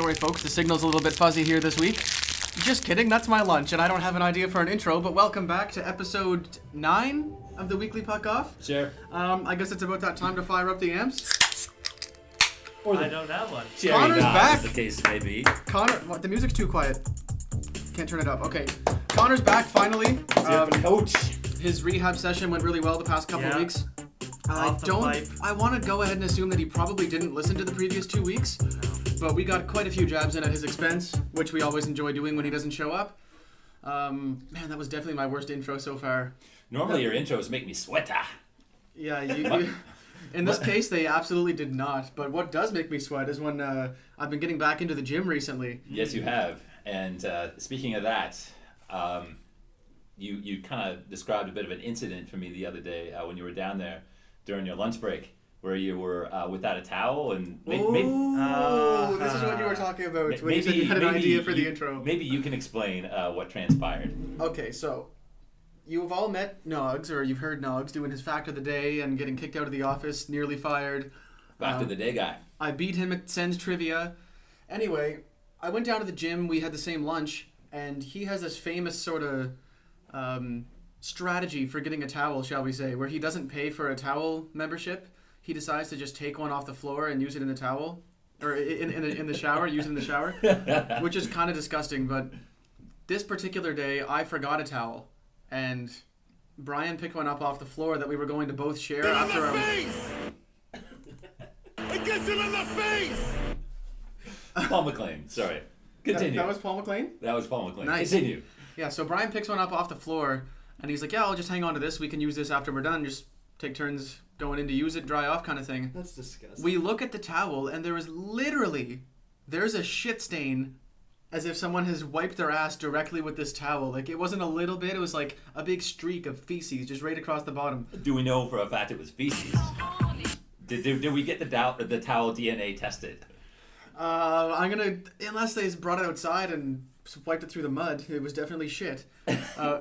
Sorry, folks, the signal's a little bit fuzzy here this week. Just kidding, that's my lunch, and I don't have an idea for an intro, but welcome back to episode 9 of the Weekly Puck Off. Sure. I guess it's about that time to fire up the amps. I don't have one. Connor's back. As the case may be. Connor, what, the music's too quiet. Can't turn it up. Okay. Connor's back, finally. Coach. His rehab session went really well the past couple of weeks. I want to go ahead and assume that he probably didn't listen to the previous 2 weeks, but we got quite a few jabs in at his expense, which we always enjoy doing when he doesn't show up. Man, that was definitely my worst intro so far. Normally your intros make me sweat. Yeah, in this case, they absolutely did not. But what does make me sweat is when I've been getting back into the gym recently. Yes, you have. And speaking of that, you kind of described a bit of an incident for me the other day when you were down there during your lunch break, where you were without a towel and this is what you were talking about when you said you had an idea for the intro. Maybe you can explain what transpired. Okay, so you've all met Noggs, or you've heard Noggs doing his fact of the day and getting kicked out of the office, nearly fired. Fact of the day guy. I beat him at Sens Trivia. Anyway, I went down to the gym, we had the same lunch, and he has this famous sort of strategy for getting a towel, shall we say, where he doesn't pay for a towel membership. He decides to just take one off the floor and use it in the towel, or in the shower, use it in the shower, which is kind of disgusting. But this particular day, I forgot a towel, and Brian picked one up off the floor that we were going to both share after our... It gets him in the face! Paul McLean, sorry. Continue. That was Paul McLean? That was Paul McLean. Nice. Continue. Yeah, so Brian picks one up off the floor, and he's like, yeah, I'll just hang on to this. We can use this after we're done. Just take turns going in to use it, dry off kind of thing. That's disgusting. We look at the towel, and there's a shit stain as if someone has wiped their ass directly with this towel. Like, it wasn't a little bit. It was like a big streak of feces just right across the bottom. Do we know for a fact it was feces? Did we get the towel DNA tested? Unless they brought it outside and wiped it through the mud, it was definitely shit.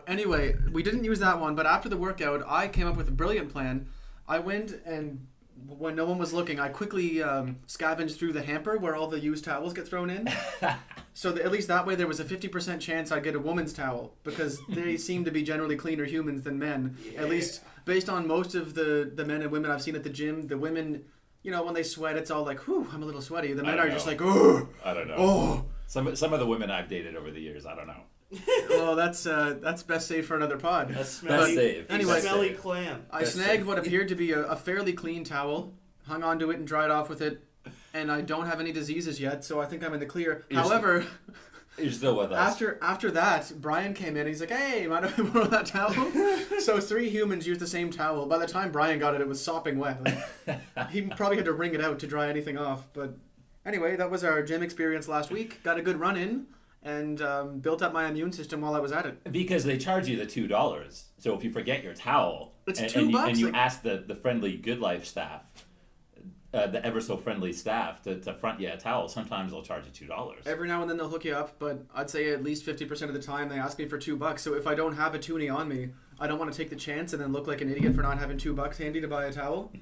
Anyway, we didn't use that one, but after the workout, I came up with a brilliant plan. I went and, when no one was looking, I quickly scavenged through the hamper where all the used towels get thrown in. So at least that way there was a 50% chance I'd get a woman's towel, because they seem to be generally cleaner humans than men. Yeah. At least based on most of the men and women I've seen at the gym. The women, you know, when they sweat, it's all like, whew, I'm a little sweaty. The men are just like, oh. I don't know. Oh. Some of the women I've dated over the years, I don't know. Well, that's best saved for another pod. A smelly, anyway, smelly clam. I snagged what appeared to be a fairly clean towel, hung onto it and dried off with it, and I don't have any diseases yet, so I think I'm in the clear. However, you're still with us. After that, Brian came in. He's like, "Hey, mind if I borrow that towel?" So 3 humans used the same towel. By the time Brian got it, it was sopping wet. Like, he probably had to wring it out to dry anything off. But anyway, that was our gym experience last week. Got a good run in. And built up my immune system while I was at it. Because they charge you the $2. So if you forget your towel, it's $2, and you ask the friendly Good Life staff, the ever so friendly staff to front you a towel, sometimes they'll charge you $2. Every now and then they'll hook you up, but I'd say at least 50% of the time they ask me for $2. So if I don't have a toonie on me, I don't want to take the chance and then look like an idiot for not having $2 handy to buy a towel.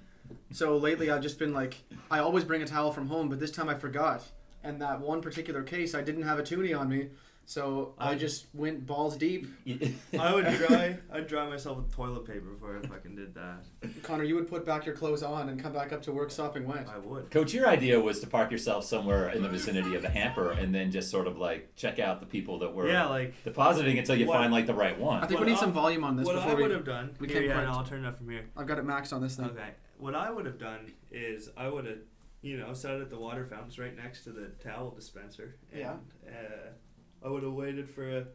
So lately I've just been like, I always bring a towel from home, but this time I forgot. And that one particular case, I didn't have a toonie on me, so I just went balls deep. I'd dry myself with toilet paper before I fucking did that. Connor, you would put back your clothes on and come back up to work sopping wet. I would. Coach, your idea was to park yourself somewhere in the vicinity of the hamper and then just sort of like check out the people that were depositing until you find like the right one. I think we need some volume on this. What before I would have done. I'll turn it up from here. I've got it maxed on this thing. Okay. What I would have done is I would have, set it at the water fountains right next to the towel dispenser. And, I would have waited for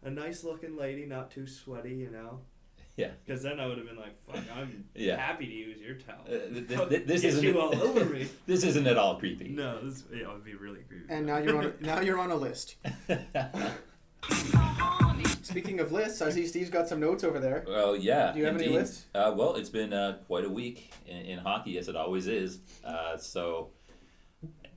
a nice looking lady, not too sweaty, Yeah. Because then I would have been like, fuck, I'm happy to use your towel. This isn't you all over me. This isn't at all creepy. No, it would be really creepy. And now you're on a list. Speaking of lists, I see Steve's got some notes over there. Well, yeah. Do you have any lists? Well, it's been quite a week in hockey, as it always is. So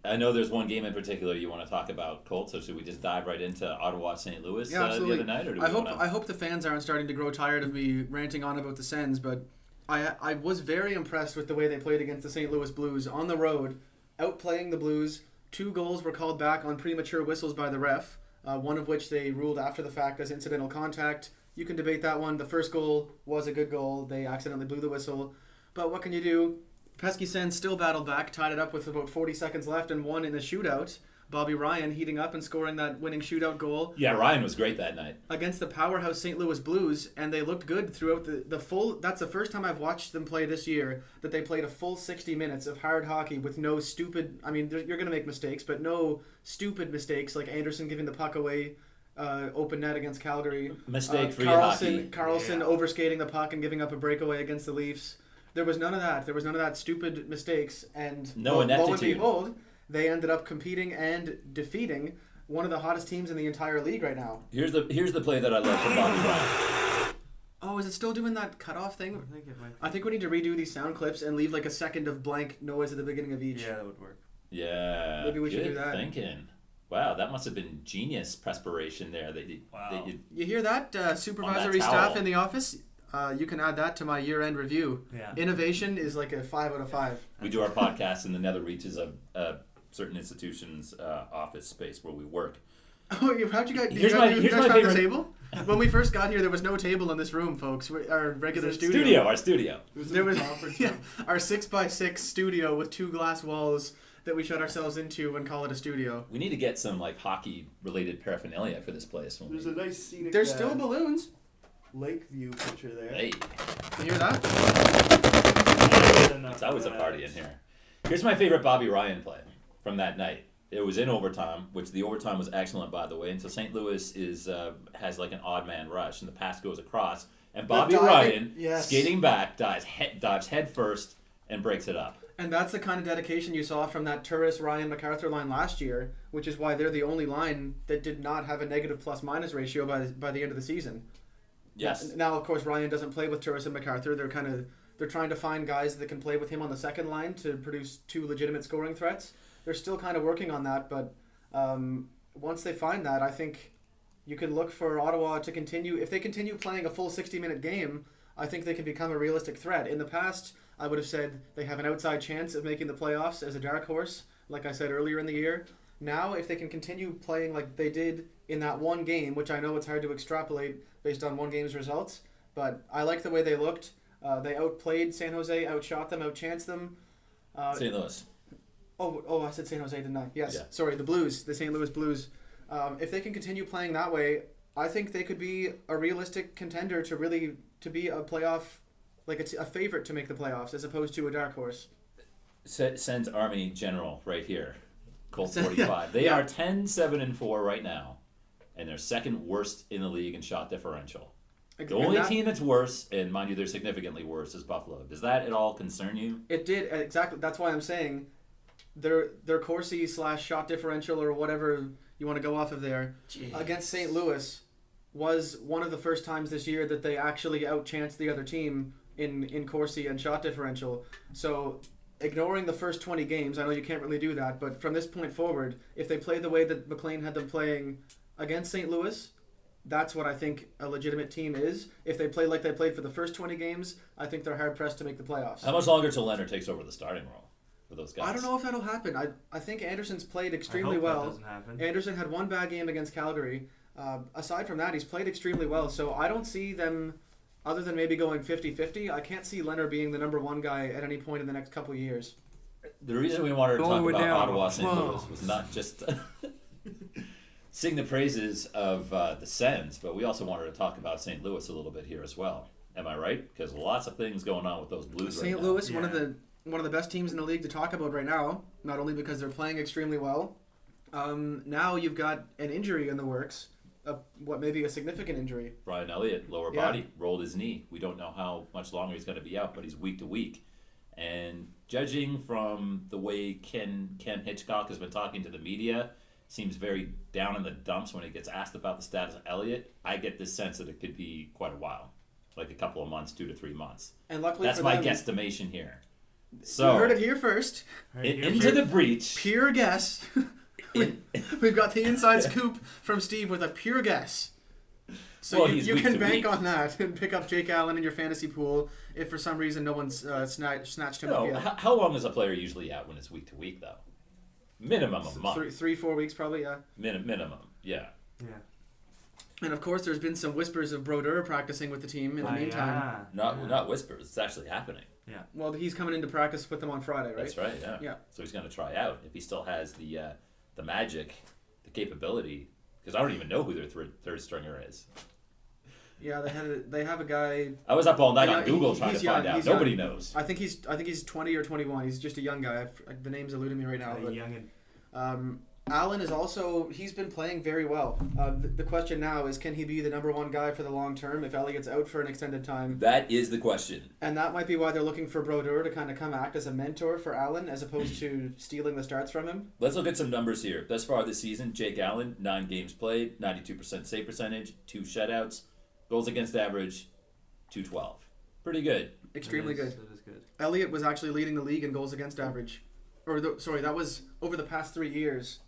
I know there's one game in particular you want to talk about, Colt. So should we just dive right into Ottawa St. Louis the other night? Or do I hope the fans aren't starting to grow tired of me ranting on about the Sens, but I was very impressed with the way they played against the St. Louis Blues on the road, outplaying the Blues, 2 goals were called back on premature whistles by the ref, one of which they ruled after the fact as incidental contact. You can debate that one. The first goal was a good goal. They accidentally blew the whistle. But what can you do? Pesky Sens still battled back, tied it up with about 40 seconds left, and won in a shootout. Bobby Ryan heating up and scoring that winning shootout goal. Yeah, Ryan was great that night. Against the powerhouse St. Louis Blues, and they looked good throughout the full... That's the first time I've watched them play this year, that they played a full 60 minutes of hard hockey with no stupid... I mean, you're going to make mistakes, but no stupid mistakes, like Anderson giving the puck away, open net against Calgary. Mistake-free hockey. Carlson overskating the puck and giving up a breakaway against the Leafs. There was none of that. There was none of that stupid mistakes, and lo and behold, they ended up competing and defeating one of the hottest teams in the entire league right now. Here's the play that I love from Bobby Ryan. Oh, is it still doing that cutoff thing? I think it might be. I think we need to redo these sound clips and leave like a second of blank noise at the beginning of each. Yeah, that would work. Yeah, Maybe we should good do that. thinking. Wow, that must have been genius perspiration there. Wow. You hear that, supervisory towel. staff in the office? You can add that to my year-end review. Yeah. Innovation is like a 5 out of 5. We do our podcast in the nether reaches of certain institutions' office space where we work. Oh, how'd you guys? Here's you my guys found favorite- the table? When we first got here, there was no table in this room, folks. Our regular studio. Our studio. There was our 6x6 studio with 2 glass walls that we shut ourselves into and call it a studio. We need to get some like hockey-related paraphernalia for this place. There's a nice scenic. There's still balloons. lake view picture there. Hey, You hear that? it's always a party in here. Here's my favorite Bobby Ryan play from that night. It was in overtime, which the overtime was excellent, by the way. And so St. Louis has like an odd man rush, and the pass goes across, and Bobby Ryan, skating back, dives head first and breaks it up. And that's the kind of dedication you saw from that Turris Ryan MacArthur line last year, which is why they're the only line that did not have a negative plus-minus ratio by the end of the season. Yes. Now, of course, Ryan doesn't play with Turris and MacArthur. They're trying to find guys that can play with him on the second line to produce 2 legitimate scoring threats. They're still kind of working on that, but once they find that, I think you can look for Ottawa to continue. If they continue playing a full 60-minute game, I think they can become a realistic threat. In the past, I would have said they have an outside chance of making the playoffs as a dark horse, like I said earlier in the year. Now, if they can continue playing like they did in that one game, which I know it's hard to extrapolate based on one game's results, but I like the way they looked. They outplayed San Jose, outshot them, outchanced them. St. Louis. Oh, I said San Jose, didn't I? Yes. Yeah. Sorry, the Blues, the St. Louis Blues. If they can continue playing that way, I think they could be a realistic contender to be a playoff, like a favorite to make the playoffs as opposed to a dark horse. Sends Army General right here. Colt 45. They are 10-7-4 right now, and they're second worst in the league in shot differential. The only team that's worse, and mind you, they're significantly worse, is Buffalo. Does that at all concern you? It did, exactly. That's why I'm saying their Corsi / shot differential or whatever you want to go off of there against St. Louis was one of the first times this year that they actually outchanced the other team in Corsi and shot differential. So ignoring the first 20 games, I know you can't really do that, but from this point forward, if they play the way that McLean had them playing against St. Louis, that's what I think a legitimate team is. If they play like they played for the first 20 games, I think they're hard-pressed to make the playoffs. How much longer till Leonard takes over the starting role for those guys? I don't know if that'll happen. I think Anderson's played extremely I hope well. That doesn't happen. Anderson had one bad game against Calgary. Aside from that, he's played extremely well. So I don't see them, other than maybe going 50-50, I can't see Leonard being the number 1 guy at any point in the next couple of years. The reason we wanted to talk Going about down. Ottawa St. Louis Close. was not just sing the praises of the Sens, but we also wanted to talk about St. Louis a little bit here as well. Am I right? Because lots of things going on with those Blues right now. St. Louis, Yeah. one of the best teams in the league to talk about right now, not only because they're playing extremely well. Now you've got an injury in the works, what may be a significant injury. Brian Elliott, lower Yeah. body, rolled his knee. We don't know how much longer he's going to be out, but he's week to week. And judging from the way Ken Hitchcock has been talking to the media, seems very down in the dumps when he gets asked about the status of Elliott. I get this sense that it could be quite a while, like a couple of months, 2 to 3 months. And luckily That's for my them, guesstimation here. you So heard it here first. into the breach. Pure guess. We've got the inside scoop from Steve with a pure guess. So Well, you he's week can to bank week. on that and pick up Jake Allen in your fantasy pool if for some reason no one's snatched him up No, yet. how long is a player usually out when it's week to week, though? minimum a month. 3-4 weeks probably, yeah. Minimum, yeah. Yeah. And of course, there's been some whispers of Brodeur practicing with the team in the meantime. Not whispers. It's actually happening. Yeah. Well, he's coming into practice with them on Friday, right? That's right. Yeah. Yeah. So he's going to try out if he still has the magic, the capability. Because I don't even know who their third stringer is. Yeah, they have a guy. I was up all night Yeah, on Google trying to find out. Nobody knows. I think he's 20 or 21. He's just a young guy. The name's eluding me right now. But, Youngin. Allen is also, he's been playing very well. The question now is, can he be the number one guy for the long term if Elliott's out for an extended time? That is the question. And that might be why they're looking for Brodeur to kind of come act as a mentor for Allen as opposed to stealing the starts from him. Let's look at some numbers here. Thus far this season, Jake Allen, 9 games played, 92% save percentage, 2 shutouts, goals against average, 212. Pretty good. Extremely good. That is good. Elliott was actually leading the league in goals against average. That was over the past 3 years.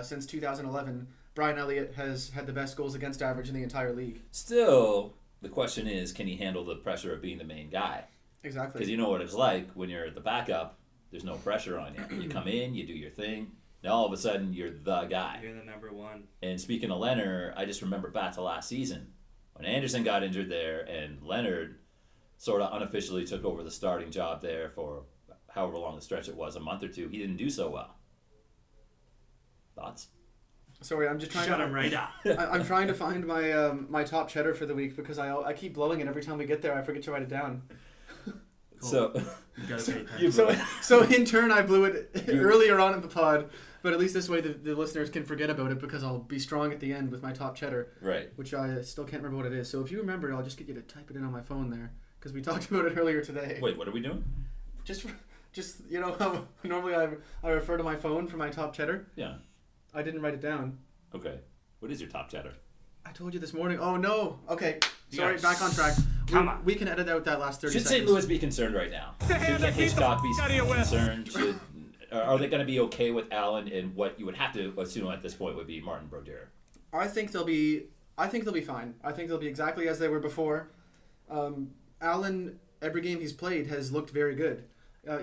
Since 2011, Brian Elliott has had the best goals against average in the entire league. Still, the question is, can he handle the pressure of being the main guy? Exactly. Because you know what it's like when you're the backup, there's no pressure on you. You come in, you do your thing, now all of a sudden you're the guy. You're the number one. And speaking of Leonard, I just remember back to last season when Anderson got injured there and Leonard sort of unofficially took over the starting job there for however long the stretch it was, a month or two. He didn't do so well. Thoughts? Sorry, I'm just trying Shut to. him right up. I'm trying to find my my top cheddar for the week because I keep blowing it every time we get there. I forget to write it down. Cool. So, You gotta pay attention. So in turn, I blew it earlier on in the pod, but at least this way the listeners can forget about it because I'll be strong at the end with my top cheddar, right. which I still can't remember what it is. So if you remember, I'll just get you to type it in on my phone there because we talked about it earlier today. Wait, what are we doing? Just you know how normally I refer to my phone for my top cheddar. Yeah. I didn't write it down. Okay. What is your top cheddar? I told you this morning. Oh no. Okay. Sorry. Yes. Back on track. Come on. We can edit out that last 30 Should seconds. St. Louis be concerned right now? Should Kent Hitchcock be concerned? Are they going to be okay with Allen? And what you would have to assume at this point would be Martin Brodeur. I think they'll be fine. I think they'll be exactly as they were before. Allen, every game he's played has looked very good.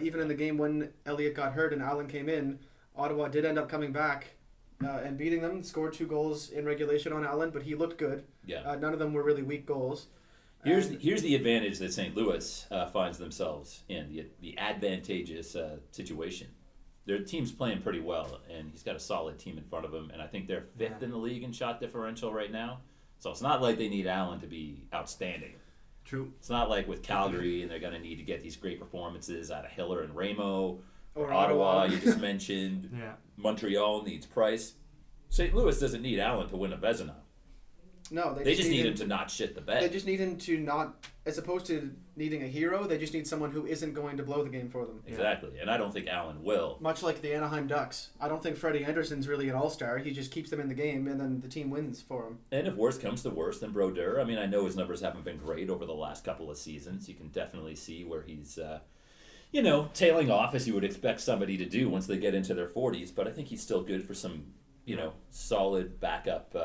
Even in the game when Elliott got hurt and Allen came in, Ottawa did end up coming back and beating them. Scored 2 goals in regulation on Allen, but he looked good. Yeah. None of them were really weak goals. Here's the advantage that St. Louis finds themselves in, the advantageous situation. Their team's playing pretty well, and he's got a solid team in front of him, and I think they're 5th in the league in shot differential right now. So it's not like they need Allen to be outstanding. True. It's not like with Calgary, and they're going to need to get these great performances out of Hiller and Ramo, Or Ottawa, you just mentioned. Yeah. Montreal needs Price. St. Louis doesn't need Allen to win a Vezina. No, They just need him to not shit the bed. They just need him to not, as opposed to needing a hero, they just need someone who isn't going to blow the game for them. Exactly, and I don't think Allen will. Much like the Anaheim Ducks. I don't think Freddie Anderson's really an all-star. He just keeps them in the game, and then the team wins for him. And if worst comes to worst, then Brodeur. I mean, I know his numbers haven't been great over the last couple of seasons. You can definitely see where he's, tailing off as you would expect somebody to do once they get into their 40s. But I think he's still good for some, solid backup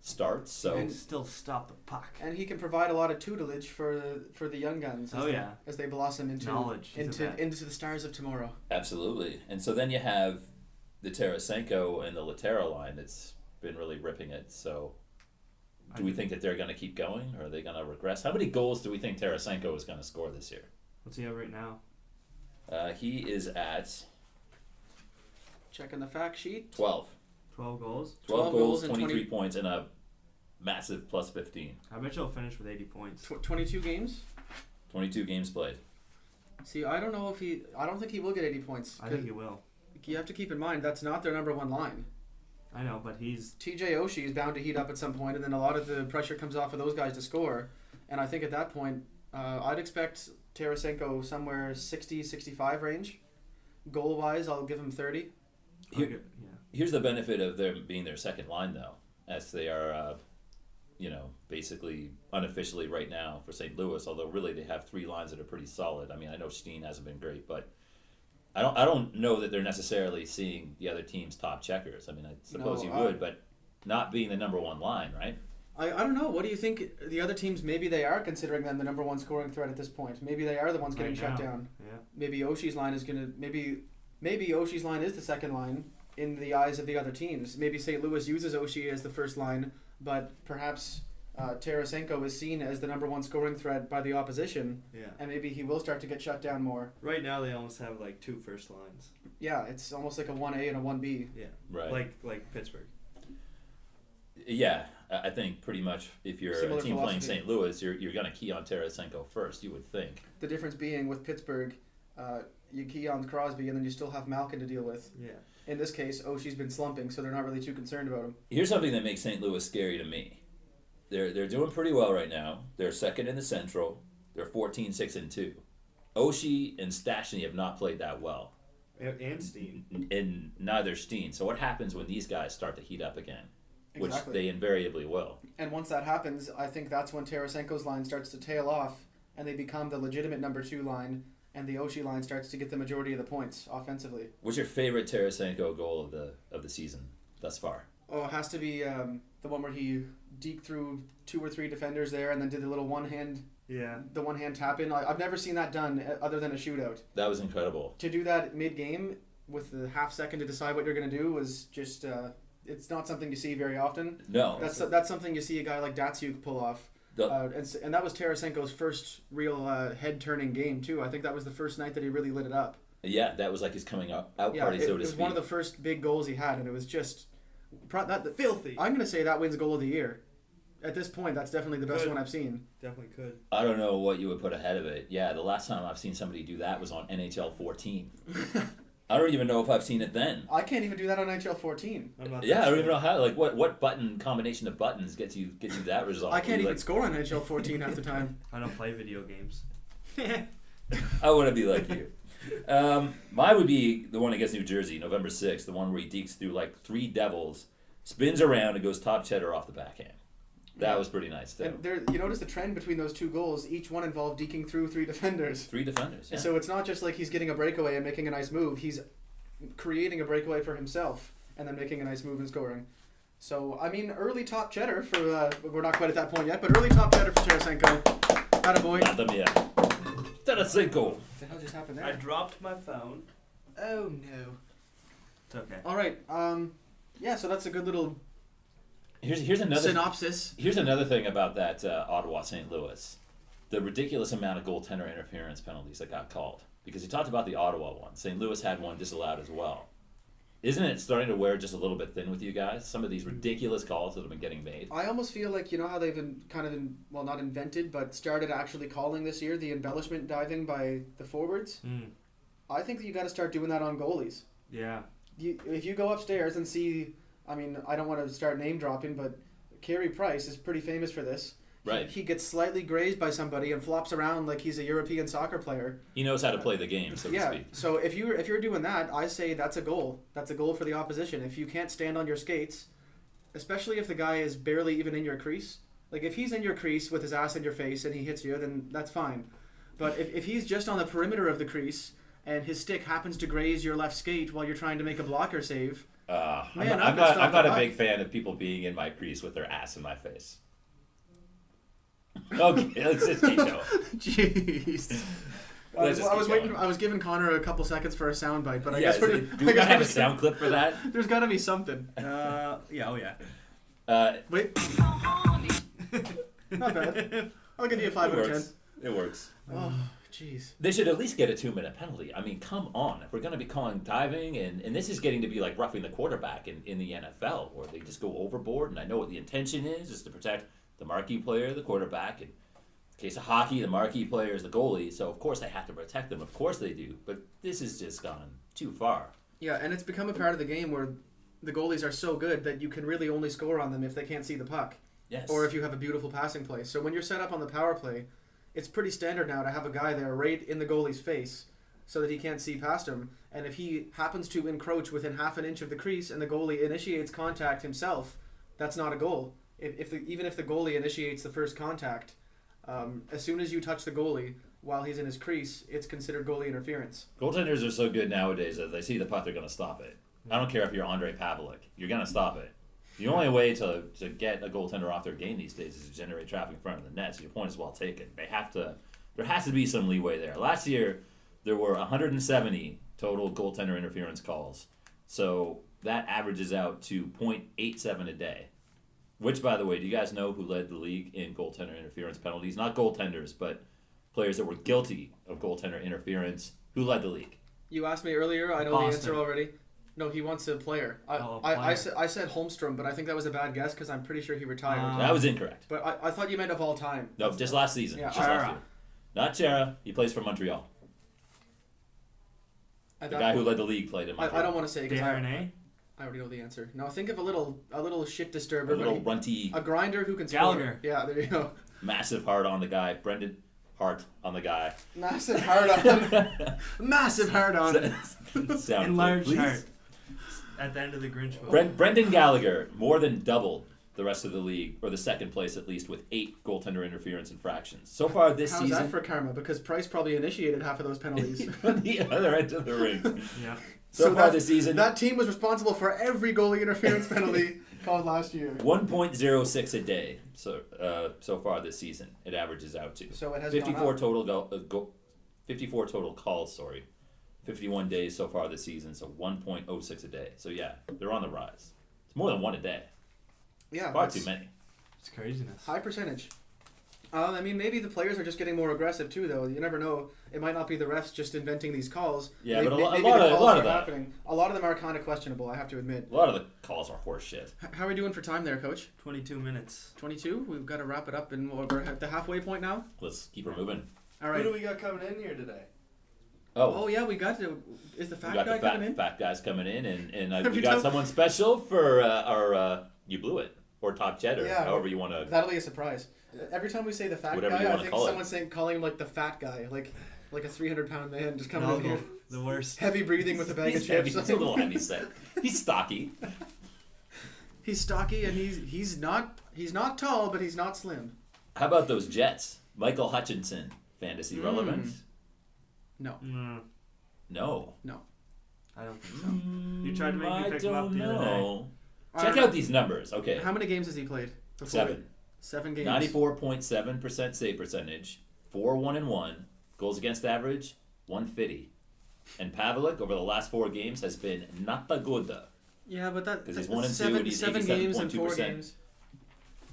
starts. So And still stop the puck. And he can provide a lot of tutelage for the young guns as they blossom into Knowledge. into the stars of tomorrow. absolutely. And so then you have the Tarasenko and the Laterra line that's been really ripping it. So do we think that they're going to keep going, or are they going to regress? How many goals do we think Tarasenko is going to score this year? What's he at right now? He is at Checking the fact sheet. 12. 12 goals. 12 goals, and 23 points, and a massive plus 15. I bet you'll finish with 80 points. 22 games. 22 games played. See, I don't think he will get 80 points. I think he will. You have to keep in mind that's not their number one line. I know, but he's... TJ Oshie is bound to heat up at some point, and then a lot of the pressure comes off of those guys to score. And I think at that point, I'd expect Tarasenko somewhere 60-65 range. Goal-wise, I'll give him 30. Here's the benefit of them being their second line, though, as they are, basically unofficially right now for St. Louis. Although really they have 3 lines that are pretty solid. I mean, I know Steen hasn't been great, but I don't know that they're necessarily seeing the other team's top checkers. I mean, I suppose you would, but not being the number one line, right? I don't know. What do you think? The other teams, maybe they are considering them the number one scoring threat at this point. Maybe they are the ones getting shut down. Yeah. Maybe Oshie's line is going to... Maybe maybe Oshie's line is the second line in the eyes of the other teams. Maybe St. Louis uses Oshie as the first line, but perhaps Tarasenko is seen as the number one scoring threat by the opposition, Yeah. and maybe he will start to get shut down more. Right now they almost have like 2 first lines. Yeah, it's almost like a 1A and a 1B. Yeah. Right. Like Pittsburgh. Yeah, I think pretty much if you're Similar a team playing philosophy. St. Louis, you're going to key on Tarasenko first, you would think. The difference being with Pittsburgh, you key on Crosby and then you still have Malkin to deal with. Yeah. In this case, Oshie's been slumping, so they're not really too concerned about him. Here's something that makes St. Louis scary to me. They're doing pretty well right now. They're second in the Central. They're 14-6-2. Oshie and Stastny have not played that well. And Steen. And neither Steen. So what happens when these guys start to heat up again? Which Exactly. they invariably will. And once that happens, I think that's when Tarasenko's line starts to tail off, and they become the legitimate number 2 line, and the Oshie line starts to get the majority of the points offensively. What's your favorite Tarasenko goal of the season thus far? Oh, it has to be the one where he deked through 2 or 3 defenders there, and then did the little one hand tap in. I've never seen that done other than a shootout. That was incredible. To do that mid game with the half second to decide what you're going to do was just it's not something you see very often. No. That's something you see a guy like Datsuk pull off. And that was Tarasenko's first real head turning game too. I think that was the first night that he really lit it up. Yeah, that was like his coming out party, it so to was speak. one of the first big goals he had, and it was just filthy. I'm going to say that wins goal of the year. At this point, that's definitely the best Good. one I've seen. Definitely could. I don't know what you would put ahead of it. Yeah, the last time I've seen somebody do that was on NHL 14. I don't even know if I've seen it then. I can't even do that on NHL 14. I'm not Yeah, that I don't sure. what button combination of buttons gets you that result. I can't even Like, score on NHL 14 half the time. I don't play video games. I want to be like you. Mine would be the one against New Jersey, November 6th, the one where he dekes through like 3 Devils, spins around and goes top cheddar off the backhand. That was pretty nice too. And you notice the trend between those 2 goals. Each one involved deking through 3 defenders. 3 defenders. Yeah. So it's not just like he's getting a breakaway and making a nice move. He's creating a breakaway for himself and then making a nice move and scoring. So, I mean, early top cheddar for... we're not quite at that point yet, but early top cheddar for Tarasenko. Attaboy. Not them yet. Tarasenko. What the hell just happened there? I dropped my phone. Oh, no. It's okay. All right. Yeah, so that's a good little Here's another synopsis. Here's another thing about that Ottawa St. Louis, the ridiculous amount of goaltender interference penalties that got called. Because you talked about the Ottawa one, St. Louis had one disallowed as well. Isn't it starting to wear just a little bit thin with you guys? Some of these ridiculous calls that have been getting made. I almost feel like, you know how they've well, not invented, but started actually calling this year the embellishment diving by the forwards. I think that you got to start doing that on goalies. Yeah. If you go upstairs and see, I mean, I don't want to start name dropping, but Carey Price is pretty famous for this. Right. He gets slightly grazed by somebody and flops around like he's a European soccer player. He knows how to play the game, so to Yeah. speak. So if you're doing that, I say that's a goal. That's a goal for the opposition. If you can't stand on your skates, especially if the guy is barely even in your crease, like if he's in your crease with his ass in your face and he hits you, then that's fine. But if he's just on the perimeter of the crease and his stick happens to graze your left skate while you're trying to make a blocker save, Man, I'm stop not the a big puck. fan of people being in my crease with their ass in my face. Okay, let's just keep going. jeez. I Let's was, just I was keep waiting. going. I was giving Connor a couple seconds for a soundbite, but I Yeah, guess so we're. do we not have a sound clip for that? There's got to be something. Yeah. Oh yeah. Wait. Not bad. I'll give you a 5 It out of 10. works. It works. Oh, jeez. They should at least get a 2-minute penalty. I mean, come on. If we're going to be calling diving, and this is getting to be like roughing the quarterback in the NFL, where they just go overboard, and I know what the intention is to protect the marquee player, the quarterback. In the case of hockey, the marquee player is the goalie, so of course they have to protect them. Of course they do. But this has just gone too far. Yeah, and it's become a part of the game where the goalies are so good that you can really only score on them if they can't see the puck. Yes. Or if you have a beautiful passing play. So when you're set up on the power play, it's pretty standard now to have a guy there right in the goalie's face so that he can't see past him. And if he happens to encroach within half an inch of the crease and the goalie initiates contact himself, that's not a goal. Even if the goalie initiates the first contact, as soon as you touch the goalie while he's in his crease, it's considered goalie interference. Goaltenders are so good nowadays that if they see the puck, they're going to stop it. I don't care if you're Andre Pavlik. You're going to stop it. The only way to get a goaltender off their game these days is to generate traffic in front of the net, so your point is well taken. There has to be some leeway there. Last year, there were 170 total goaltender interference calls. So that averages out to 0.87 a day. Which, by the way, do you guys know who led the league in goaltender interference penalties? Not goaltenders, but players that were guilty of goaltender interference. Who led the league? You asked me earlier. I know Boston. the answer already. No, he wants a player. I said Holmstrom, but I think that was a bad guess because I'm pretty sure he retired. That was incorrect. But I thought you meant of all time. No, just last season. Yeah. Just last Chara. year. Not Chara. He plays for Montreal. The guy who led the league played in Montreal. I don't want to say because Darnay? I already know the answer. No, think of a little shit disturber. A little but runty, a grinder who can Gallagher. score. Yeah, there you go. massive heart on the guy. Brendan Hart on the guy. Massive hard on. Massive hard on. Sound Enlarged please. heart. At the end of the Grinch vote. Brendan Gallagher more than doubled the rest of the league, or the second place at least, with 8 goaltender interference infractions. So far this How's season, that for karma? Because Price probably initiated half of those penalties. on the other end of the ring. Yeah. So far that- this season, That team was responsible for every goalie interference penalty called last year. 1.06 a day. So far this season, it averages out to So it has 54 gone up. 54 total calls. 51 days so far this season, so 1.06 a day. So yeah, they're on the rise. It's more than one a day. Yeah, Far that's too many. It's craziness. high percentage. I mean, maybe the players are just getting more aggressive too, though. You never know. It might not be the refs just inventing these calls. Yeah, Maybe- but a lot maybe the of calls are that. happening. A lot of them are kind of questionable. I have to admit. A lot of the calls are horse shit. How are we doing for time there, Coach? 22 minutes. 22. We've got to wrap it up, and we're at the halfway point now. Let's keep her moving. All Who right. do we got coming in here today? Oh yeah, we got to. Is the we fat got guy the coming in? fat guys coming in, and Have we you got told- someone special for our You Blew It, or Top Cheddar, Yeah. however you want to. That'll be a surprise. Every time we say the fat Whatever you guy, I wanna think call it. someone's calling him like the fat guy, like a 300-pound man just coming in No, here, the worst. heavy breathing with a bag He's of heavy. chips. He's a little heavy set. He's stocky. He's stocky and he's not tall, but he's not slim. How about those Jets? Michael Hutchinson, fantasy relevant? No. No. I don't think so. You tried to make me I pick him up don't the other day. know. Check out these numbers. Okay, How many games has he played? before? 7. 7 games. 94.7% save percentage, 4-1-1, goals against average, 150. And Pavelik over the last 4 games has been not the good. Yeah, but that 'Cause he's that's 1 and 2 seven, and he's 7 games and 4 87.2%. games.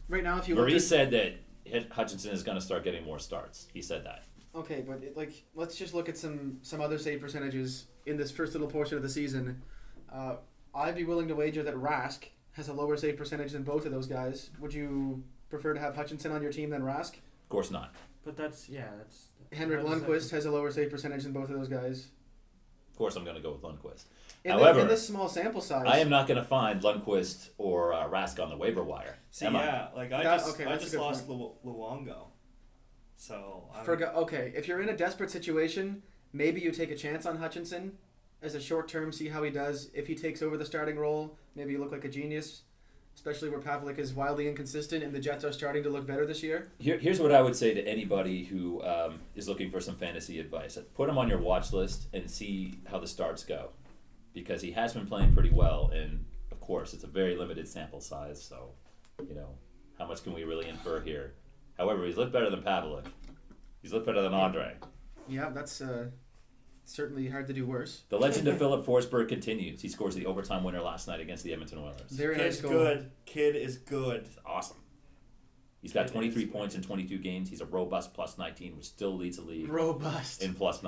Right now, if you look Maurice at said that Hutchinson is going to start getting more starts. He said that. okay, but let's just look at some other save percentages in this first little portion of the season. I'd be willing to wager that Rask has a lower save percentage than both of those guys. Would you prefer to have Hutchinson on your team than Rask? Of course not. But that's. Henrik how does that- Lundqvist has a lower save percentage than both of those guys. Of course, I'm going to go with Lundqvist. In However, in this small sample size, I am not going to find Lundqvist or Rask on the waiver wire. See, am I? yeah, like I That- just, okay, I that's a just good lost Luongo. So. Okay, if you're in a desperate situation, maybe you take a chance on Hutchinson as a short term, see how he does. If he takes over the starting role, maybe you look like a genius, especially where Pavelik is wildly inconsistent and the Jets are starting to look better this year. Here's what I would say to anybody who is looking for some fantasy advice. Put him on your watch list and see how the starts go. Because he has been playing pretty well, and of course, it's a very limited sample size, so, how much can we really infer here? However, he's looked better than Pavelik. He's looked better than Andre. Yeah, that's certainly hard to do worse. The legend of Philip Forsberg continues. He scores the overtime winner last night against the Edmonton Oilers. Very nice Kid's goal. good. Kid is good. It's awesome. He's got 23 points in 22 games. He's a robust plus 19, which still leads the league Robust. in plus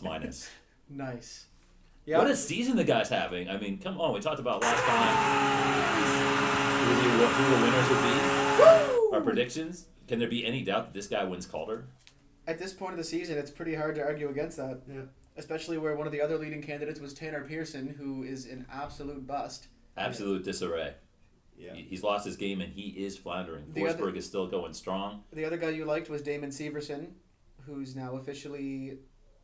minus. Nice. Yeah. What a season the guy's having. I mean, come on. We talked about last time who the winners would be. Our predictions. Can there be any doubt that this guy wins Calder? At this point of the season, it's pretty hard to argue against that. Yeah. Especially where one of the other leading candidates was Tanner Pearson, who is an absolute bust. Absolute disarray. Yeah. He's lost his game and he is floundering. The other- Forsberg is still going strong. The other guy you liked was Damon Severson, who's now officially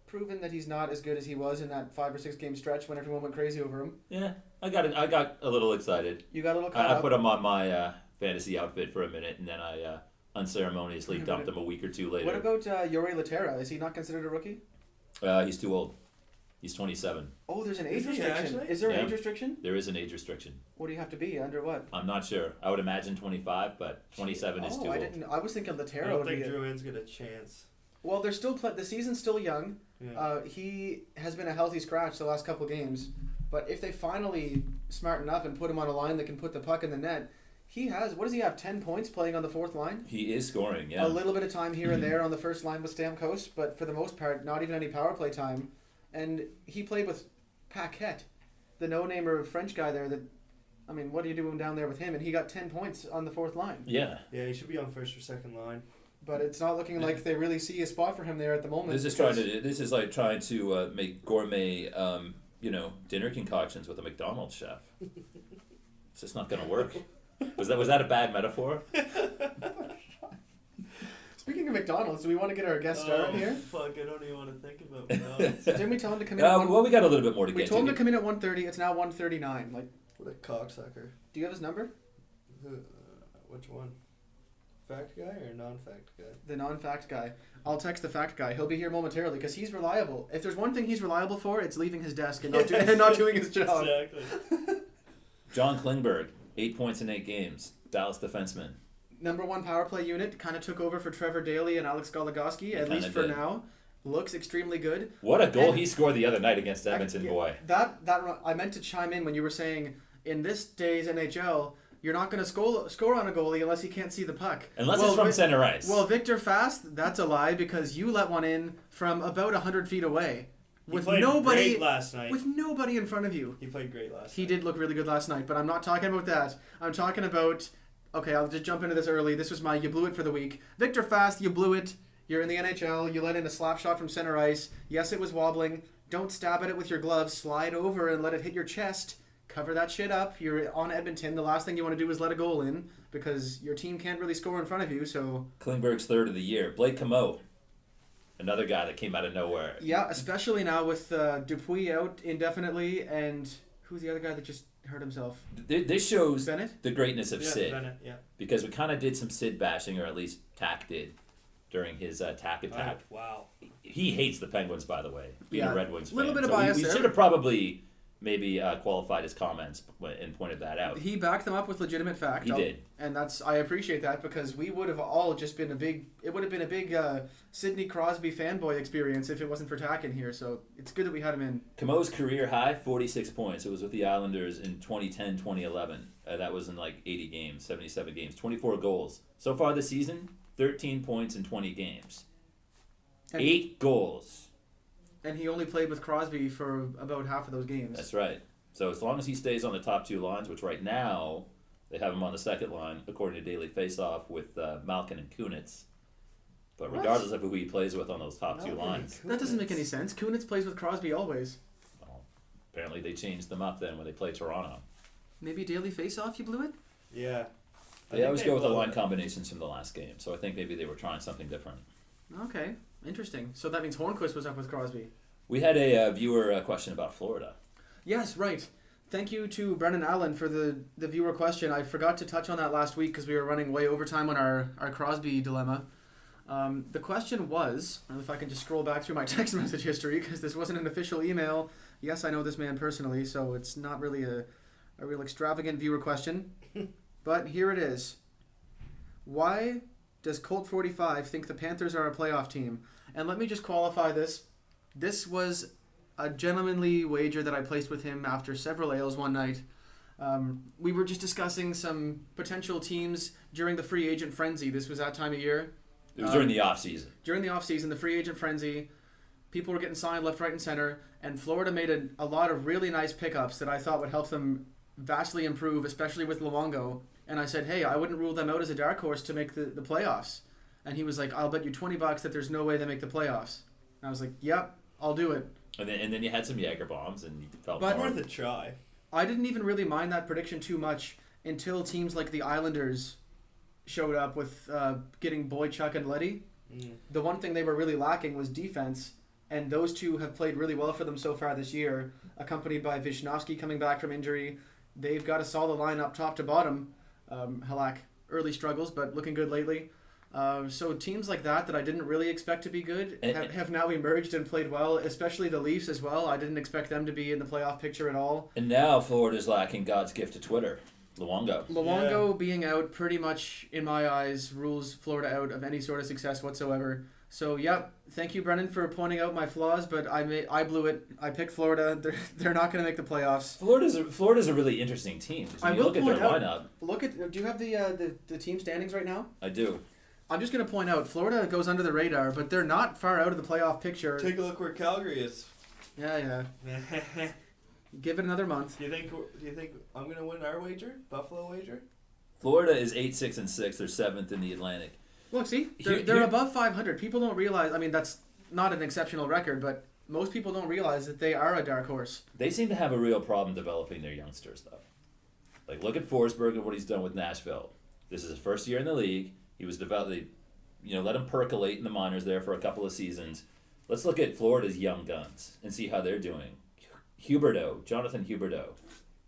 proven that he's not as good as he was in that 5 or 6 game stretch when everyone went crazy over him. Yeah, I got a little excited. You got a little caught I up. put him on my fantasy outfit for a minute, and then I unceremoniously dumped him a week or two later. What about Yuri Laterra? Is he not considered a rookie? He's too old. He's 27. Oh, there's an age Is he restriction. actually? Is there Yeah. an age restriction? There is an age restriction. What do you have to be? Under what? I'm not sure. I would imagine 25, but 27 is too I old. didn't. I was thinking I Laterra don't would think be. Drouin's got a chance. Well, they're still the season's still young. Yeah. He has been a healthy scratch the last couple games, but if they finally smarten up and put him on a line that can put the puck in the net, he has. What does he have? 10 points playing on the fourth line. He is scoring. Yeah. A little bit of time here and there on the first line with Stamkos, but for the most part, not even any power play time. And he played with Paquette, the no-namer French guy there. That, I mean, what are you doing down there with him? And he got 10 points on the fourth line. Yeah. Yeah, he should be on first or second line. But it's not looking like they really see a spot for him there at the moment. This is like trying to make gourmet, dinner concoctions with a McDonald's chef. It's just not going to work. Was that a bad metaphor? Speaking of McDonald's, do we want to get our guest star in here? Fuck, I don't even want to think about McDonald's. Didn't we tell him to come in at Well, we got a little bit more to We get told him to. to come in at 1:30. It's now 1:39. Like, What a cocksucker. do you have his number? Which one? Fact guy or non-fact guy? The non-fact guy. I'll text the fact guy. He'll be here momentarily because he's reliable. If there's one thing he's reliable for, it's leaving his desk and not doing his job. Exactly. John Klingberg, 8 points in 8 games. Dallas defenseman. Number one power play unit, kind of took over for Trevor Daley and Alex Goligoski, at least for did. now. Looks extremely good. What a goal And- he scored the other night against Edmonton, Yeah, boy. That I meant to chime in when you were saying in this day's NHL, you're not going to score on a goalie unless he can't see the puck. Unless it's from center ice. Well, Victor Fast, that's a lie because you let one in from about 100 feet away He played great last night. with nobody in front of you. He played great last He night. did look really good last night, but I'm not talking about that. I'm talking about, okay, I'll just jump into this early. This was my you blew it for the week. Victor Fast, you blew it. You're in the NHL. You let in a slap shot from center ice. Yes, it was wobbling. Don't stab at it with your gloves. Slide over and let it hit your chest. Cover that shit up. You're on Edmonton. The last thing you want to do is let a goal in because your team can't really score in front of you. So Klingberg's third of the year. Blake Comeau, another guy that came out of nowhere. yeah, especially now with Dupuis out indefinitely and who's the other guy that just hurt himself? This shows Bennett? the greatness of Yeah, Sid. Bennett, yeah. Because we kind of did some Sid bashing, or at least Tack did, during his Tack attack. Oh, wow. He hates the Penguins, by the way, being Yeah. a Red Wings fan. Little bit of So bias we there. should have probably maybe qualified his comments and pointed that out. He backed them up with legitimate fact. He did. And I appreciate that because we would have all just been it would have been a big Sidney Crosby fanboy experience if it wasn't for Tack in here. So it's good that we had him in. Comeau's career high, 46 points. It was with the Islanders in 2010, 2011. That was in like 80 games, 77 games, 24 goals. So far this season, 13 points in 20 games. And 8 goals. And he only played with Crosby for about half of those games. That's right. So as long as he stays on the top two lines, which right now they have him on the second line, according to Daily Faceoff, with Malkin and Kunitz. But What? regardless of who he plays with on those top two Malkin lines, That doesn't make any sense. Kunitz plays with Crosby always. well, apparently they changed them up then when they play Toronto. Maybe daily face-off, you blew it? Yeah. They always go with the line combinations from the last game, so I think maybe they were trying something different. Okay, interesting. So that means Hornquist was up with Crosby. We had a viewer question about Florida. Yes, right. Thank you to Brennan Allen for the viewer question. I forgot to touch on that last week because we were running way overtime on our Crosby dilemma. The question was, and if I can just scroll back through my text message history because this wasn't an official email. Yes, I know this man personally, so it's not really a real extravagant viewer question. But here it is. Why does Colt 45 think the Panthers are a playoff team? And let me just qualify this. This was a gentlemanly wager that I placed with him after several ales one night. We were just discussing some potential teams during the free agent frenzy. This was that time of year. It was during the off season. During the offseason, the free agent frenzy, people were getting signed left, right, and center, and Florida made a lot of really nice pickups that I thought would help them vastly improve, especially with Luongo. And I said, hey, I wouldn't rule them out as a dark horse to make the playoffs. And he was like, I'll bet you $20 that there's no way they make the playoffs. And I was like, yep, I'll do it. And then you had some Jaeger bombs and you felt But- more. Worth a try. I didn't even really mind that prediction too much until teams like the Islanders showed up with getting Boychuk and Leddy. The one thing they were really lacking was defense, and those two have played really well for them so far this year, accompanied by Wisnowski coming back from injury. They've got a solid lineup top to bottom. Halak, early struggles, but looking good lately. So teams like that I didn't really expect to be good have now emerged and played well, especially the Leafs as well. I didn't expect them to be in the playoff picture at all. And now Florida's lacking God's gift to Twitter, Luongo. Being out pretty much, in my eyes, rules Florida out of any sort of success whatsoever. So yeah, thank you, Brennan, for pointing out my flaws, but I blew it. I picked Florida. They're not going to make the playoffs. Florida's a really interesting team. When you look at their lineup. Do you have the team standings right now? I do. I'm just going to point out Florida goes under the radar, but they're not far out of the playoff picture. Take a look where Calgary is. Yeah. Give it another month. Do you think I'm gonna win our wager, Buffalo wager? Florida is 8-6-6. They're 7th in the Atlantic. Look, see, they're above 500. People don't realize. I mean, that's not an exceptional record, but most people don't realize that they are a dark horse. They seem to have a real problem developing their youngsters, though. Like, look at Forsberg and what he's done with Nashville. This is his first year in the league. He was developed. Let him percolate in the minors there for a couple of seasons. Let's look at Florida's young guns and see how they're doing. Jonathan Huberdeau.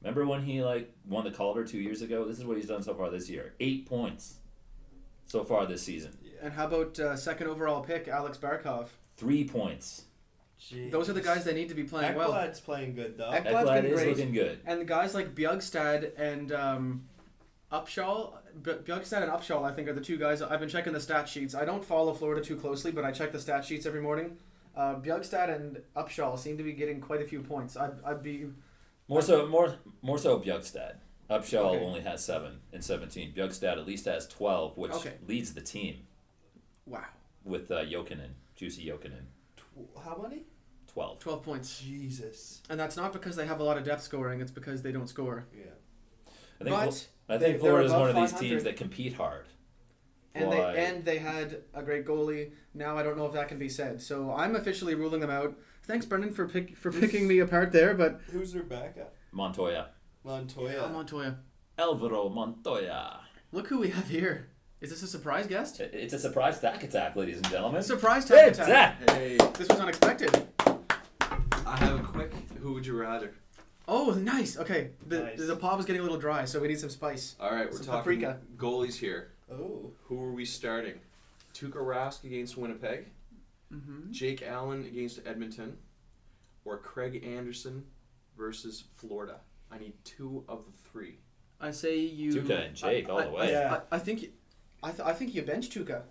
Remember when he won the Calder 2 years ago? This is what he's done so far this year. 8 points so far this season. Yeah. And how about second overall pick Alex Barkov? 3 points. Jeez. Those are the guys they need to be playing well. Ekblad's playing good though. Ekblad is looking good. And the guys like Bjugstad and Upshaw, I think, are the two guys. I've been checking the stat sheets. I don't follow Florida too closely, but I check the stat sheets every morning. Bjugstad and Upshaw seem to be getting quite a few points. I'd be more so Bjugstad. Upshaw only has 7 and 17. Bjugstad at least has 12, which leads the team. Wow. With Juicy Jokinen. How many? 12. 12 points. Jesus. And that's not because they have a lot of depth scoring. It's because they don't score. Yeah. I think Florida is one of these teams that compete hard. And they had a great goalie. Now I don't know if that can be said. So I'm officially ruling them out. Thanks, Brendan, for picking me apart there. But who's their backup? Montoya. Montoya. Alvaro Montoya. Look who we have here. Is this a surprise guest? It's a surprise tack attack, ladies and gentlemen. Surprise tack attack. Zach. Hey. This was unexpected. I have a quick who would you rather. Oh, nice. Okay. Nice. The pot was getting a little dry, so we need some spice. All right, we're Some talking paprika. goalies here. Oh. Who are we starting? Tuukka Rask against Winnipeg, Jake Allen against Edmonton, or Craig Anderson versus Florida. I need 2 of the 3. I say you. Tuukka and Jake all the way. I think you bench Tuukka.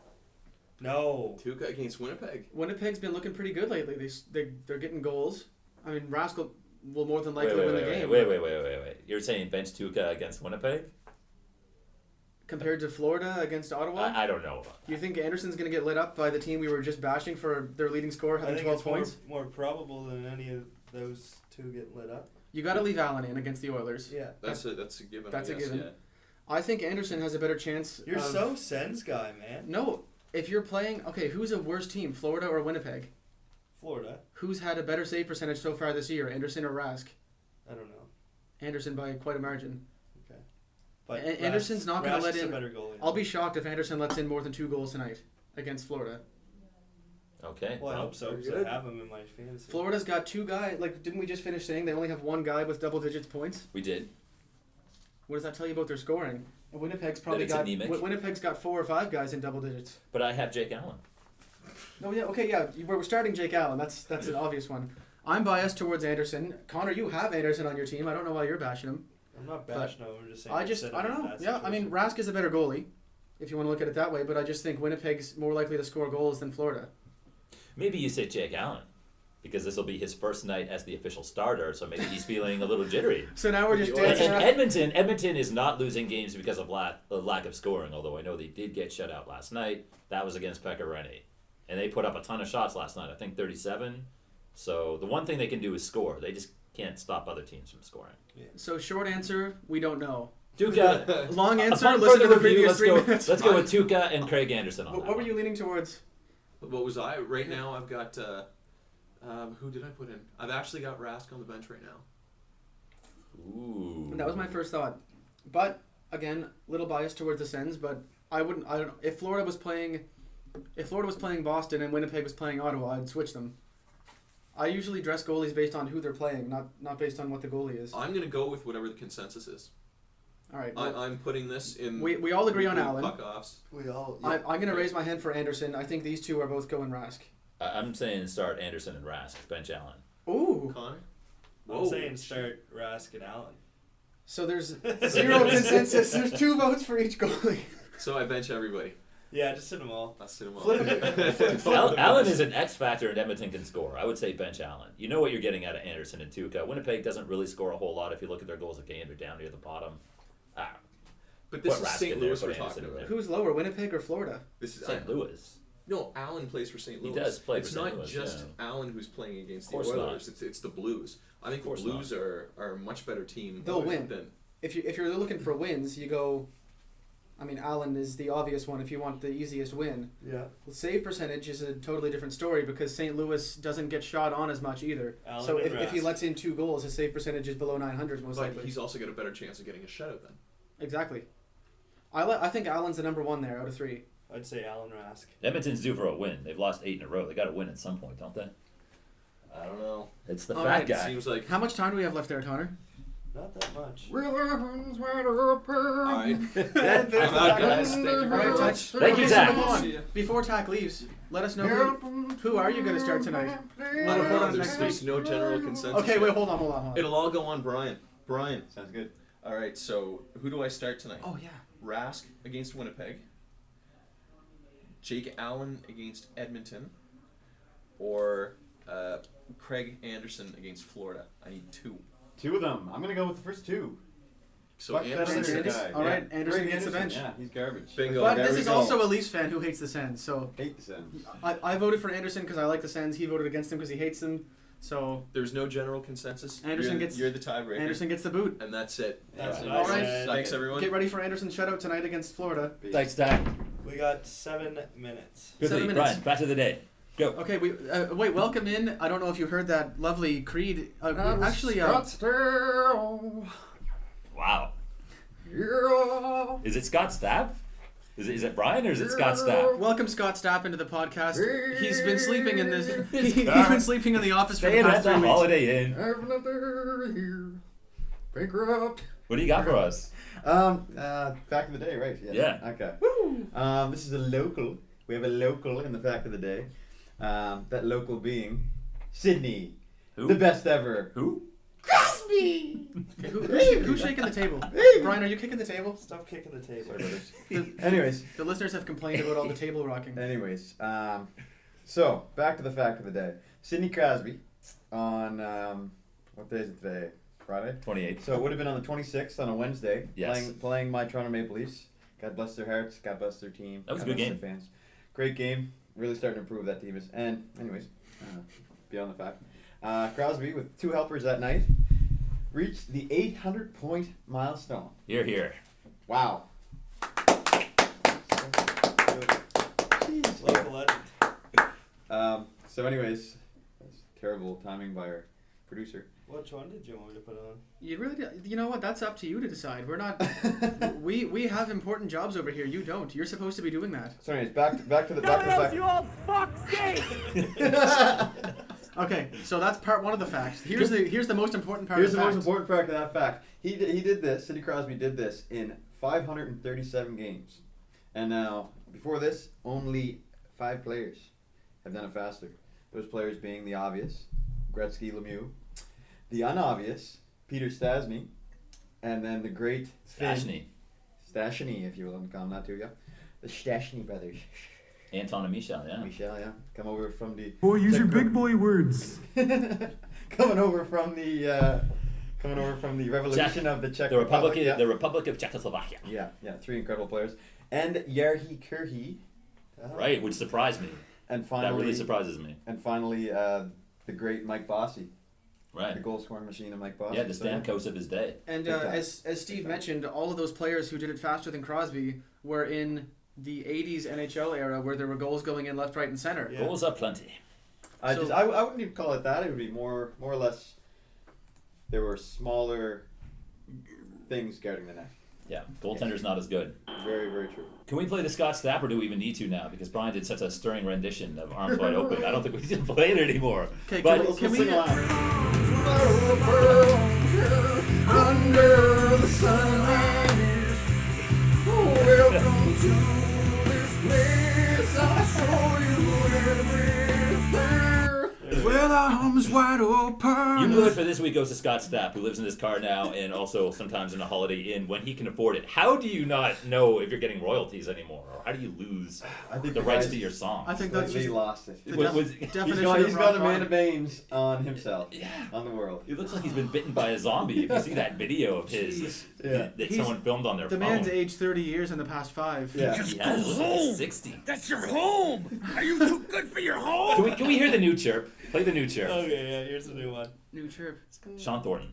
No. Tuukka against Winnipeg. Winnipeg's been looking pretty good lately. They're getting goals. I mean, Rask will more than likely win the game. Wait. You're saying bench Tuukka against Winnipeg? Compared to Florida against Ottawa? I don't know. Do you think Anderson's going to get lit up by the team we were just bashing for their leading scorer having 12 points? More probable than any of those two get lit up. You got to leave Allen in against the Oilers. Yeah. That's a given. That's I guess, a given. Yeah. I think Anderson has a better chance. You're so Sens guy, man. No, if you're playing... Okay, who's a worse team, Florida or Winnipeg? Florida. Who's had a better save percentage so far this year, Anderson or Rask? I don't know. Anderson by quite a margin. Okay. But Anderson's not going to let in... A better goalie. I'll be shocked if Anderson lets in more than 2 goals tonight against Florida. Okay. Well, I hope so, because I have him in my fantasy. Florida's got 2 guys. Didn't we just finish saying they only have 1 guy with double digits points? We did. What does that tell you about their scoring? Winnipeg's it's anemic. Winnipeg's got 4 or 5 guys in double digits. But I have Jake Allen. Oh yeah, okay, yeah. We're starting Jake Allen. That's an obvious one. I'm biased towards Anderson. Connor, you have Anderson on your team. I don't know why you're bashing him. I'm not bashing him. I'm just saying. I don't know. Yeah, I mean, Rask is a better goalie, if you want to look at it that way. But I just think Winnipeg's more likely to score goals than Florida. Maybe you say Jake Allen, because this will be his first night as the official starter, so maybe he's feeling a little jittery. So now we're just And dancing around. Edmonton is not losing games because of lack of scoring, although I know they did get shut out last night. That was against Pekka Rinne. And they put up a ton of shots last night, I think 37. So the one thing they can do is score. They just can't stop other teams from scoring. Yeah. So short answer, we don't know. Tuukka. Long answer, Upon listen to further the review, previous 3 minutes. let's go with Tuukka and Craig Anderson on that What were one. you leaning towards? What was I? Right now, I've got. Who did I put in? I've actually got Rask on the bench right now. Ooh. That was my first thought. But again, little biased towards the Sens, but I don't know. If Florida was playing Boston and Winnipeg was playing Ottawa, I'd switch them. I usually dress goalies based on who they're playing, not based on what the goalie is. I'm going to go with whatever the consensus is. All right. Well, I'm putting this in. we all agree on Allen. Puck-offs. We all. I'm going to raise my hand for Anderson. I think these two are both going Rask. I'm saying start Anderson and Rask, bench Allen. Ooh. Connor? I'm saying start Rask and Allen. So there's 0 consensus. There's 2 votes for each goalie. So I bench everybody. Yeah, just sit them all. I'll sit him all. Allen is an X factor, and Edmonton can score. I would say bench Allen. You know what you're getting out of Anderson and Tuukka. Winnipeg doesn't really score a whole lot if you look at their goals against. They're down near the bottom. But this Put is Rask St. in there, Louis put we're Anderson talking in about. there. Who's lower, Winnipeg or Florida? This is St. Louis. No, Allen plays for St. He Louis. does play for It's St. not Louis, just yeah. Allen who's playing against Of the course not. Oilers. It's the Blues. I think the course Blues are a much better team. They'll win. Than, If you're looking for wins, you go. I mean, Allen is the obvious one if you want the easiest win. Yeah. Save percentage is a totally different story because St. Louis doesn't get shot on as much either. Allen So and if he Rask. lets in 2 goals, his save percentage is below 900 most but likely. he's also got a better chance of getting a shutout then. Exactly. I think Allen's the number 1 there out of 3. I'd say Allen Rask. Edmonton's due for a win. They've lost 8 in a row. They got to win at some point, don't they? I don't know. It's the All fat right, guy. Seems like. How much time do we have left there, Connor? Not that much. All right. I'm Thank you. out, guys. Thank you All very right, much. Tack. Thank you, Okay, so Tack. come on. See ya. Before Tack leaves, let us know who are you going to start tonight. I We'll don't report know. on it There's, next there's week. no general consensus. Okay, yet. wait, hold on. It'll all go on Brian. Brian. Sounds good. All right, so who do I start tonight? Oh yeah. Rask against Winnipeg. Jake Allen against Edmonton. Or Craig Anderson against Florida. I need 2. 2 of them. I'm gonna go with the first 2. So Fuck that Anderson's other Anderson. guy. All right, Yeah. Anderson Craig gets the bench. Yeah, he's garbage. Bingo. But There this we is go. also a Leafs fan who hates the Sens, so Hate the Sens. I voted for Anderson because I like the Sens. He voted against him because he hates them. So There's no general consensus. Anderson you're the tiebreaker. Anderson gets the boot. And that's it. That's Yeah. what I All right. said. Thanks, everyone. Get ready for Anderson's shutout tonight against Florida. Peace. Thanks, Tack. We got 7 minutes. Good 7 lead. minutes. Brian, back to the day. Go. Okay, wait. Welcome in. I don't know if you heard that lovely Creed. Actually, Wow. Is it Scott Stapp? Is it Brian or is it Scott Stapp? welcome Scott Stapp into the podcast. He's been sleeping in this. He's been sleeping in the office for the Staying past at 3 the weeks. Holiday Inn. Bankrupt. What do you got for us? Fact of the day, right? Yeah. Okay. This is a local. We have a local in the fact of the day. That local being Sydney, Who? the best ever. Who? Crosby. Okay, who's shaking the table? Brian, are you kicking the table? Stop kicking the table. Anyways, The listeners have complained about all the table rocking. So back to the fact of the day. Sidney Crosby on what day is it today? Friday. 28. So it would have been on the 26th on a Wednesday. Yes. Playing my Toronto Maple Leafs. God bless their hearts. God bless their team. That was a God good bless game. their fans. Great game. Really starting to improve that team is. And anyways, beyond the fact, Crosby with 2 helpers that night reached the 800-point milestone. Here, here. Wow. Local legend. So anyways, that's terrible timing by our producer. Which one did you want me to put on? You really, you know what? That's up to you to decide. We're not. we have important jobs over here. You don't. You're supposed to be doing that. So anyways, back to the fact. Okay, so that's part 1 of the facts. Here's the most important part Here's of the the most fact. important fact of that fact. He did this. Sidney Crosby did this in 537 games, and now before this, only 5 players have done it faster. Those players being the obvious, Gretzky, Lemieux, the unobvious, Peter Stastny, and then the great Stashny. Stashny, if you will call him that too, yeah. The Stashny brothers. Anton and Michel, yeah. Michel, yeah. Come over from the. Boy, use your big boy words. coming over from the revolution of the Czech The Republic, yeah. the Republic of Czechoslovakia. Yeah, 3 incredible players. And Yerhi Kurhi. Right, which surprised me. And finally, That really surprises me. And finally, the great Mike Bossy. Right. The goal scoring machine of Mike Bossy. Yeah, the So, yeah. Stamkos of his day. And Big time. as Steve mentioned, all of those players who did it faster than Crosby were in the 80s NHL era where there were goals going in left, right, and center. Yeah. Goals are plenty. I So- wouldn't even call it that. It would be more or less. There were smaller things guarding the net. Yeah, goaltender's not as good. Very, very true. Can we play the Scott Stapp or do we even need to now? Because Brian did such a stirring rendition of Arms Wide Open. I don't think we can play it anymore. Okay, But can we sing along. Under the sunlight, welcome to this place. I'll show you everything. With arms wide open. You blew it for this week goes to Scott Stapp, who lives in this car now and also sometimes in a Holiday Inn when he can afford it. How do you not know if you're getting royalties anymore? Or how do you lose I think the rights to your song? I think that's He just lost it. the definition He's of got rock Amanda bottom. Baines on himself. Yeah. On the world. It looks like he's been bitten by a zombie. If you see that video of his Yeah. that He's- someone filmed on their The phone. man's aged 30 years in the past 5. Yeah. He has, looks like he's 60. That's your home. Are you too good for your home? Can we hear the new chirp? Play the new chirp. Okay, yeah, here's a new one. New chirp. Sean Thornton.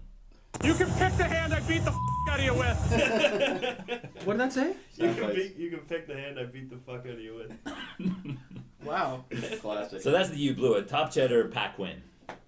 You can pick the hand I beat the out of you with. What did that say? You can pick the hand I beat the fuck out of you with. Wow. Classic. So that's the You Blew It. Top cheddar, Pat Quinn,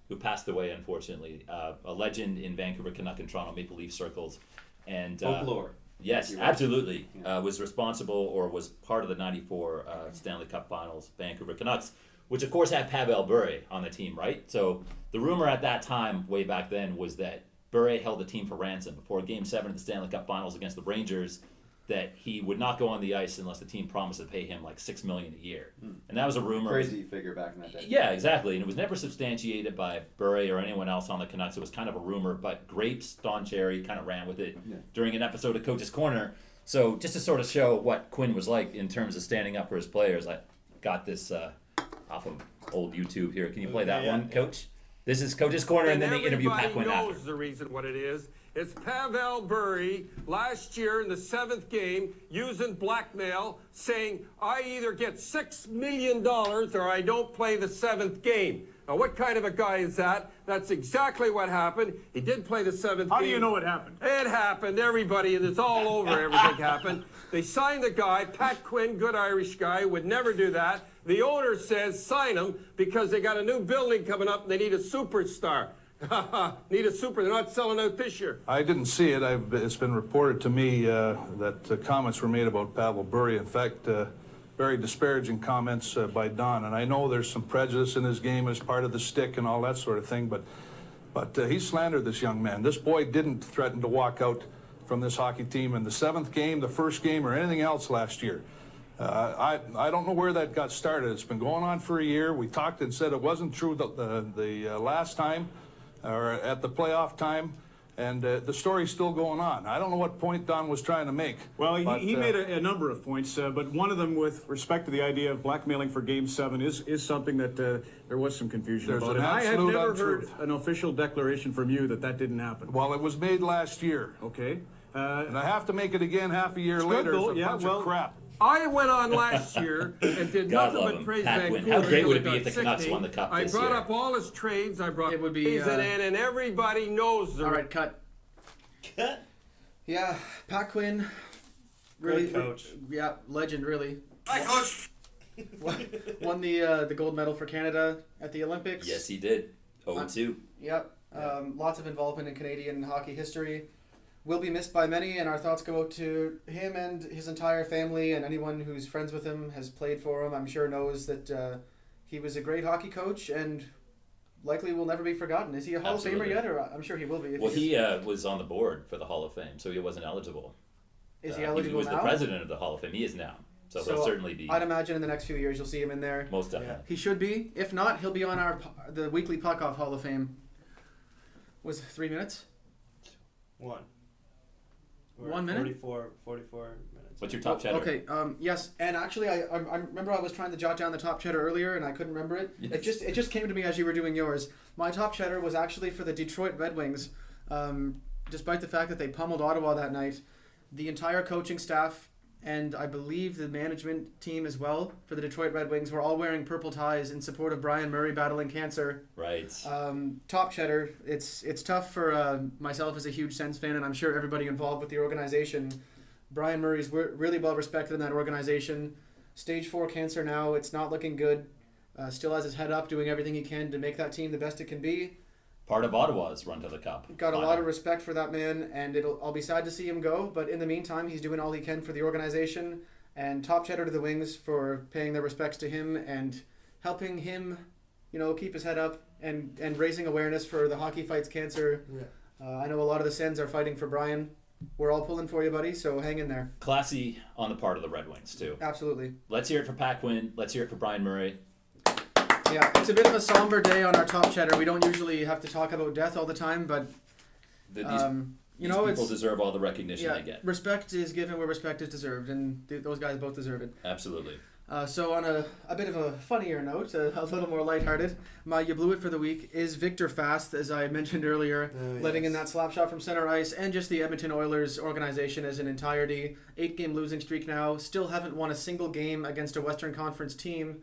who passed away, unfortunately. A legend in Vancouver Canuck and Toronto Maple Leaf circles. And Folklore. yes, You're right. absolutely. Was responsible or was part of the 94 Stanley Cup Finals Vancouver Canucks, which of course had Pavel Bure on the team, right? So the rumor at that time, way back then, was that Bure held the team for ransom before Game 7 of the Stanley Cup Finals against the Rangers, that he would not go on the ice unless the team promised to pay him like $6 million a year. And that was a rumor. Crazy figure back in that day. Yeah, exactly. And it was never substantiated by Bure or anyone else on the Canucks. It was kind of a rumor, but Grapes, Don Cherry kind of ran with it during an episode of Coach's Corner. So just to sort of show what Quinn was like in terms of standing up for his players, I got this off of old YouTube here. Can you play that one, Coach? This is Coach's Corner, and then they interview Pat Quinn Everybody after. knows the reason what it is. It's Pavel Bure last year in the 7th game using blackmail, saying, I either get $6 million or I don't play the 7th game. Now, what kind of a guy is that? That's exactly what happened. He did play the 7th game. How do you know it happened? It happened. Everybody, and it's all over. Everything happened. They signed the guy, Pat Quinn, good Irish guy, would never do that. The owner says sign him because they got a new building coming up and they need a superstar. Need a super. They're not selling out this year. I didn't see it. It's been reported to me that comments were made about Pavel Bure. In fact, very disparaging comments by Don. And I know there's some prejudice in his game as part of the stick and all that sort of thing, but he slandered this young man. This boy didn't threaten to walk out from this hockey team in the 7th game, the 1st game, or anything else last year. I don't know where that got started. It's been going on for a year. We talked and said it wasn't true the last time or at the playoff time, and the story's still going on. I don't know what point Don was trying to make. Well, he made a number of points, but one of them with respect to the idea of blackmailing for Game 7 is something that there was some confusion There's about. an And I have absolute never untruth. heard an official declaration from you that didn't happen. Well, it was made last year, Okay. and I have to make it again half a year good, later. though. It's a Yeah, bunch well- of crap. I went on last year and did God nothing love but him. praise Pat Quinn. Vancouver. How great would it until be it if the got Canucks sick won me. the Cup I this brought year? up all his trades. I brought It would be, Hazen in, and everybody knows the All right, cut. Yeah, Pat Quinn. Really, Great coach. Yeah, legend, really. Hi, Coach. Won the gold medal for Canada at the Olympics. Yes, he did. 0-2. Yep. Lots of involvement in Canadian hockey history. Will be missed by many, and our thoughts go out to him and his entire family, and anyone who's friends with him, has played for him, I'm sure knows that he was a great hockey coach and likely will never be forgotten. Is he a Hall Absolutely. of Famer yet? Or I'm sure he will be. If Well, he he was on the board for the Hall of Fame, so he wasn't eligible. is he He eligible was now? the president of the Hall of Fame. He is now. So he'll certainly be. I'd imagine in the next few years you'll see him in there. Most definitely. He should be. If not, he'll be on the weekly Puck Off Hall of Fame. Was it 3 minutes? One. We're 1 at minute? 44 minutes. What's your top cheddar? Okay. Yes, and actually, I remember I was trying to jot down the top cheddar earlier, and I couldn't remember it. Yes. It just came to me as you were doing yours. My top cheddar was actually for the Detroit Red Wings. Despite the fact that they pummeled Ottawa that night, the entire coaching staff and I believe the management team as well for the Detroit Red Wings were all wearing purple ties in support of Brian Murray battling cancer. Right. Top cheddar. It's tough for myself as a huge Sens fan, and I'm sure everybody involved with the organization. Brian Murray's really well respected in that organization. Stage 4 cancer now. It's not looking good. Still has his head up, doing everything he can to make that team the best it can be. Part of Ottawa's run to the Cup. Got a lot of respect for that man, and I'll be sad to see him go. But in the meantime, he's doing all he can for the organization. And top cheddar to the Wings for paying their respects to him and helping him, keep his head up and raising awareness for the Hockey Fights Cancer. Yeah. I know a lot of the Sens are fighting for Brian. We're all pulling for you, buddy. So hang in there. Classy on the part of the Red Wings too. Absolutely. Let's hear it for Pat Quinn. Let's hear it for Brian Murray. Yeah, it's a bit of a somber day on our Top Cheddar. We don't usually have to talk about death all the time, but These you know, people it's, deserve all the recognition they get. Respect is given where respect is deserved, and those guys both deserve it. Absolutely. So on a bit of a funnier note, a little more lighthearted, my You Blew It for the week is Victor Fast, as I mentioned earlier, letting in that slap shot from center ice, and just the Edmonton Oilers organization as an entirety. 8-game losing streak now, still haven't won a single game against a Western Conference team.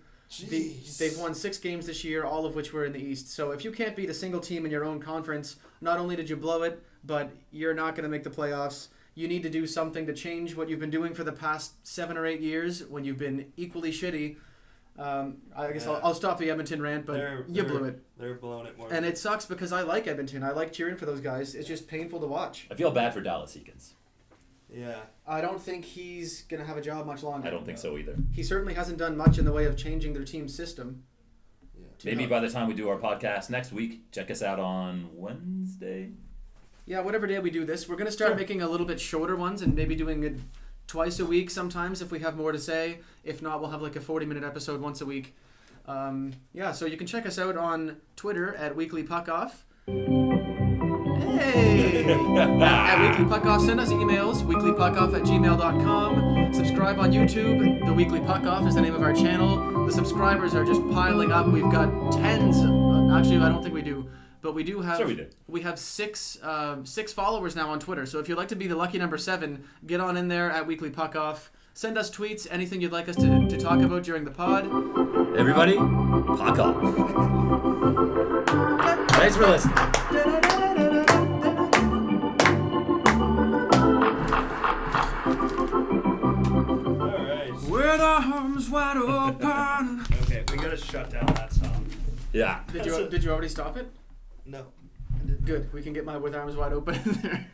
They've won 6 games this year, all of which were in the East. So if you can't beat a single team in your own conference, not only did you blow it, but you're not going to make the playoffs. You need to do something to change what you've been doing for the past 7 or 8 years when you've been equally shitty. I guess I'll stop the Edmonton rant, but you blew it. They're blowing it more. And it sucks because I like Edmonton. I like cheering for those guys. It's just painful to watch. I feel bad for Dallas Eakins. Yeah. I don't think he's going to have a job much longer. I don't think so either. He certainly hasn't done much in the way of changing their team system. Yeah. Maybe by the time we do our podcast next week, check us out on Wednesday. Yeah, whatever day we do this, we're going to start making a little bit shorter ones and maybe doing it twice a week sometimes if we have more to say. If not, we'll have like a 40-minute episode once a week. So you can check us out on Twitter at Weekly Puck Off. Hey! At Weekly Puck Off, send us emails, weeklypuckoff@gmail.com. Subscribe on YouTube. The Weekly Puck Off is the name of our channel. The subscribers are just piling up. We've got tens. Actually, I don't think we do. But we do have. Sure we do. We have six followers now on Twitter. So if you'd like to be the lucky number 7, get on in there at Weekly Puck Off. Send us tweets, anything you'd like us to talk about during the pod. Everybody, puck off. Thanks for listening. Alright. With arms wide open. Okay, we gotta shut down that song. Yeah. Did you already stop it? No. Good. We can get my With Arms Wide Open in there.